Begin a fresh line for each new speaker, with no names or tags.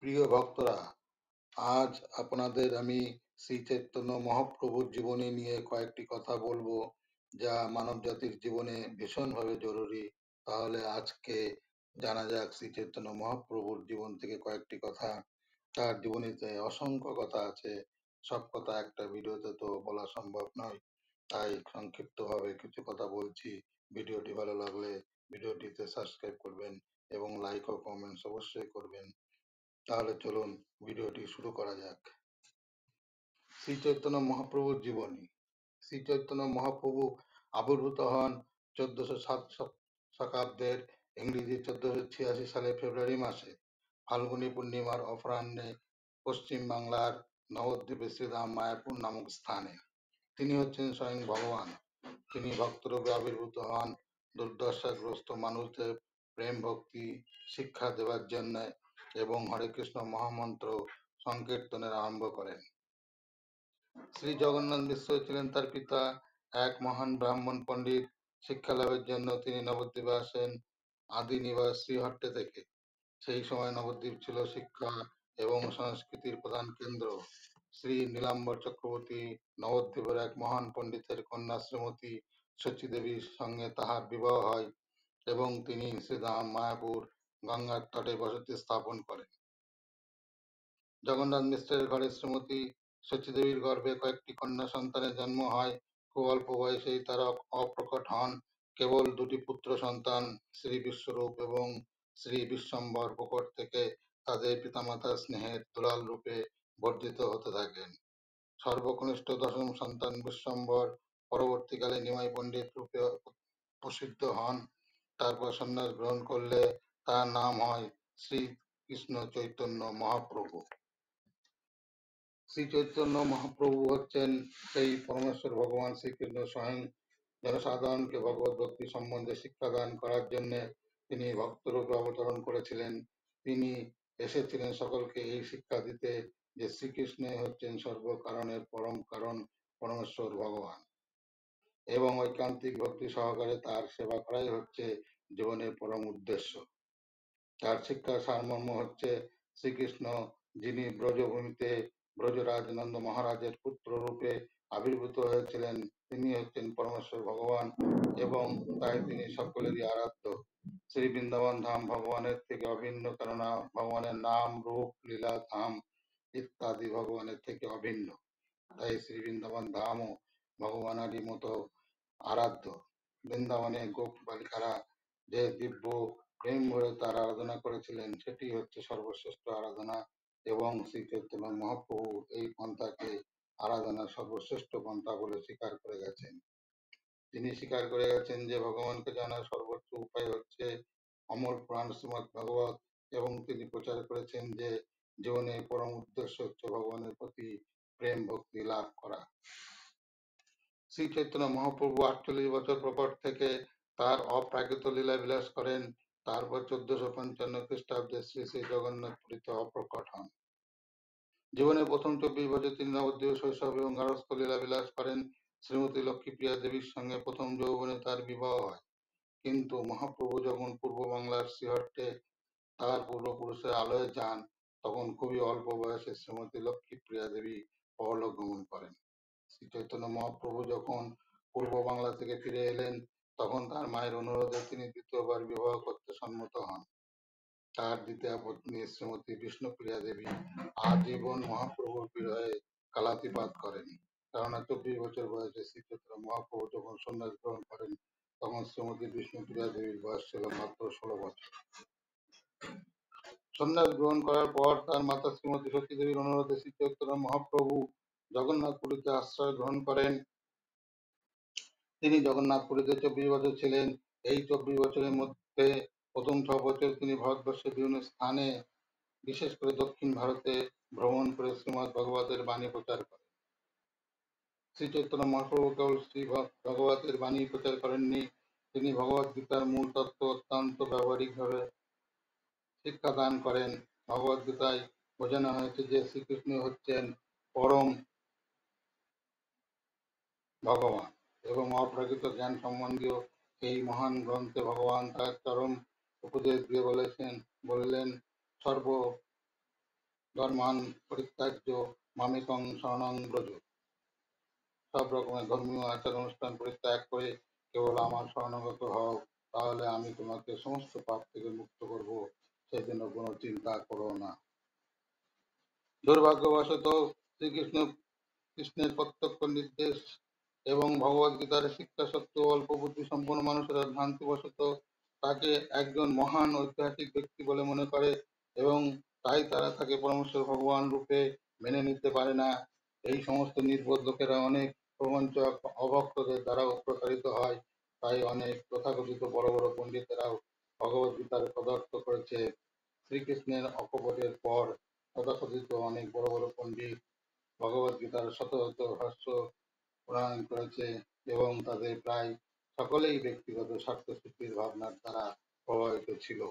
প্রিয় ভক্তরা, আজ আপনাদের আমি শ্রী চৈতন্য মহাপ্রভুর জীবনী নিয়ে কয়েকটি কথা বলবো, যা মানবজাতির জীবনে ভীষণভাবে জরুরি। তাহলে আজকে জানা যাক শ্রী চৈতন্য মহাপ্রভুর জীবন থেকে কয়েকটি কথা। তার জীবনীতে অসংখ্য কথা আছে, সব কথা একটা ভিডিওতে তো বলা সম্ভব নয়, তাই সংক্ষিপ্তভাবে কিছু কথা বলছি। ভিডিওটি ভালো লাগলে ভিডিওটিতে সাবস্ক্রাইব করবেন এবং লাইক ও কমেন্টস অবশ্যই করবেন। তাহলে চলুন ভিডিওটি শুরু করা যাক। শ্রী চৈতন্য মহাপ্রভুর জীবনী। শ্রী চৈতন্য মহাপ্রভু আবির্ভূত হন 1407 শকাব্দের ইংরেজি 1486 সালে ফেব্রুয়ারি মাসে ফাল্গুনী পূর্ণিমার অপরাহ্নে পশ্চিম বাংলার নবদ্বীপে শ্রীধাম মায়াপুর নামক স্থানে। তিনি হচ্ছেন স্বয়ং ভগবান। তিনি ভক্তরূপে আবির্ভূত হন দুর্দশাগ্রস্ত মানুষদের প্রেম ভক্তি শিক্ষা দেবার জন্য এবং হরে কৃষ্ণ মহামন্ত্র সংকীর্তনের আরম্ভ করেন। শ্রী জগন্নাথ মিশ্র ছিলেন তার পিতা, এক মহান ব্রাহ্মণ পণ্ডিত। শিক্ষা লাভের জন্য তিনি নবদ্বীপে আসেন আদি নিবাস শ্রীহট্টে থেকে। সেই সময় নবদ্বীপ ছিল শিক্ষা এবং সংস্কৃতির প্রধান কেন্দ্র। শ্রী নীলাম্বর চক্রবর্তী নবদ্বীপের এক মহান পণ্ডিতের কন্যা শ্রীমতী শচীদেবীর সঙ্গে তাহার বিবাহ হয় এবং তিনি শ্রীধাম মায়াপুর গঙ্গার তটে বসতি স্থাপন করেন। জগন্নাথ মিশ্রের ঘরে শ্রীমতী শচীদেবীর গর্ভে কয়েকটি কন্যা সন্তানের জন্ম হয়। খুব অল্প বয়সেই তারা অপ্রকট হন। কেবল দুটি পুত্র সন্তান শ্রী বিশ্বরূপ এবং শ্রী বিশ্বম্বর প্রকট থেকে তাদের পিতামাতার স্নেহের দুলাল রূপে বর্ধিত হতে থাকেন। সর্বকনিষ্ঠ দশম সন্তান বিশ্বম্বর পরবর্তীকালে নিমাই পণ্ডিত রূপে প্রসিদ্ধ হন। তারপর সন্ন্যাস গ্রহণ করলে তার নাম হয় শ্রী কৃষ্ণ চৈতন্য মহাপ্রভু। শ্রী চৈতন্য মহাপ্রভু হচ্ছেন সেই পরমেশ্বর ভগবান শ্রীকৃষ্ণ স্বয়ং। জনসাধারণকে ভগবত ভক্তি সম্বন্ধে শিক্ষাদান করার জন্য তিনি ভক্তরূপে অবতরণ করেছিলেন। তিনি এসেছিলেন সকলকে এই শিক্ষা দিতে যে শ্রীকৃষ্ণই হচ্ছেন সর্বকারণের পরম কারণ, পরমেশ্বর ভগবান, এবং ঐকান্তিক ভক্তি সহকারে তার সেবা করাই হচ্ছে জীবনের পরম উদ্দেশ্য। তার শিক্ষার সারমর্ম হচ্ছে শ্রীকৃষ্ণ, যিনি ব্রজভূমিতে ব্রজরাজ নন্দ মহারাজের পুত্র রূপে আবির্ভূত হয়েছিলেন, তিনি হচ্ছেন পরমেশ্বর ভগবান এবং তাই তিনি সকলেরই আরাধ্য। শ্রী বৃন্দাবন ধাম ভগবানের থেকে অভিন্ন, কেননা ভগবানের নাম রূপ লীলা ধাম ইত্যাদি ভগবানের থেকে অভিন্ন। তাই শ্রী বৃন্দাবন ধামও ভগবানেরই মতো আরাধ্য। বৃন্দাবনে গোপ বালিকারা যে দিব্য প্রেম ভরে তার আরাধনা করেছিলেন, সেটি হচ্ছে সর্বশ্রেষ্ঠ আরাধনা এবং শ্রী চৈতন্য মহাপ্রভু এই পন্থাকে আরাধনার সর্বশ্রেষ্ঠ পন্থা বলে স্বীকার করে গেছেন। তিনি স্বীকার করে গেছেন যে ভগবানকে জানার সর্বোচ্চ উপায় হচ্ছে অমর পুরাণ শ্রীমৎ ভাগবত, এবং তিনি প্রচার করেছেন যে জীবনের পরম উদ্দেশ্য হচ্ছে ভগবানের প্রতি প্রেম ভক্তি লাভ করা। শ্রী চৈতন্য মহাপ্রভু 48 বছর প্রকট থেকে তার অপ্রাকৃত লীলা বিলাস করেন। তারপর 1455 খ্রিস্টাব্দে শ্রী শ্রী জগন্নাথ পুরীতে অপ্রকট হন। জীবনের প্রথম 24 বছর তিনি নবদ্বীপে শৈশব এবং গারস্থ লীলা বিলাস করেন। শ্রীমতী লক্ষ্মীপ্রিয়া দেবীর সঙ্গে প্রথম যৌবনে তার বিবাহ হয়। কিন্তু মহাপ্রভু যখন পূর্ব বাংলার শ্রীহট্টে তার পূর্বপুরুষের আলয়ে যান, তখন খুবই অল্প বয়সে শ্রীমতী লক্ষ্মীপ্রিয়া দেবী পরলোক গমন করেন। শ্রী চৈতন্য মহাপ্রভু যখন পূর্ব বাংলা থেকে ফিরে এলেন, তখন তার মায়ের অনুরোধে তিনি দ্বিতীয়বার বিবাহ করতে সম্মত হন। তার দ্বিতীয় পত্নী শ্রীমতী বিষ্ণুপ্রিয়া দেবী আজীবন মহাপ্রভুর বিরহে কালাতিপাত করেন। কেননা 24 বছর বয়সে শ্রী চৈতন্য মহাপ্রভু যখন সন্ন্যাস গ্রহণ করেন, তখন শ্রীমতী বিষ্ণুপ্রিয়া দেবীর বয়স ছিল মাত্র 16 বছর। সন্ন্যাস গ্রহণ করার পর তার মাতা শ্রীমতী সতী দেবীর অনুরোধে শ্রী চৈতন্য মহাপ্রভু জগন্নাথপুরীতে আশ্রয় গ্রহণ করেন। তিনি জগন্নাথপুরীতে 24 বছর ছিলেন। এই 24 বছরের মধ্যে প্রথম 6 বছর তিনি ভারতবর্ষের বিভিন্ন স্থানে, বিশেষ করে দক্ষিণ ভারতে ভ্রমণ করে শ্রীমৎ ভাগবতের বাণী প্রচার করেন। শ্রী চৈতন্য মহাপ্রভু কেবল শ্রী ভাগবতের বাণী প্রচার করেননি, তিনি ভগবত গীতার মূল তত্ত্ব অত্যন্ত ব্যবহারিকভাবে শিক্ষাদান করেন। ভগবত গীতায় বোঝানো হয়েছে যে শ্রীকৃষ্ণ হচ্ছেন পরম ভগবান, এবং অপ্রাকৃত জ্ঞান সম্বন্ধীয় এই মহান গ্রন্থে ভগবান তার চরম উপদেশ দিয়ে বললেন, সর্ব ধর্মান পরিত্যাজ্য মামেকং শরণং ব্রজ। সব রকমের ধর্মীয় আচার অনুষ্ঠান পরিত্যাগ করে কেবল আমার শরণাগত হও, তাহলে আমি তোমাকে সমস্ত পাপ থেকে মুক্ত করব, সেজন্য কোনো চিন্তা করো না। দুর্ভাগ্যবশত শ্রীকৃষ্ণ কৃষ্ণের প্রত্যক্ষ নির্দেশ এবং ভগবদ্গীতার শিক্ষা সত্ত্বেও অল্প বুদ্ধি সম্পন্ন মানুষেরা ভ্রান্তিবশত তাকে একজন মহান ঐতিহাসিক ব্যক্তি বলে মনে করে এবং তাই তারা তাকে পরমেশ্বর ভগবান রূপে মেনে নিতে পারে না। এই সমস্ত নির্বোধ লোকেরা অনেক প্রবঞ্চক অভক্তদের দ্বারাও প্রতারিত হয়। তাই অনেক তথাকথিত বড় বড় পণ্ডিতেরাও ভগবদ্গীতার পদার্থ করেছে। শ্রীকৃষ্ণের অকপটের পর তথাকথিত অনেক বড় বড় পণ্ডিত ভগবদ্গীতার শত শত ভাষ্য প্রণয়ন করেছে এবং তাদের প্রায় সকলেই ব্যক্তিগত স্বার্থ সিদ্ধির ভাবনার দ্বারা প্রভাবিত ছিল।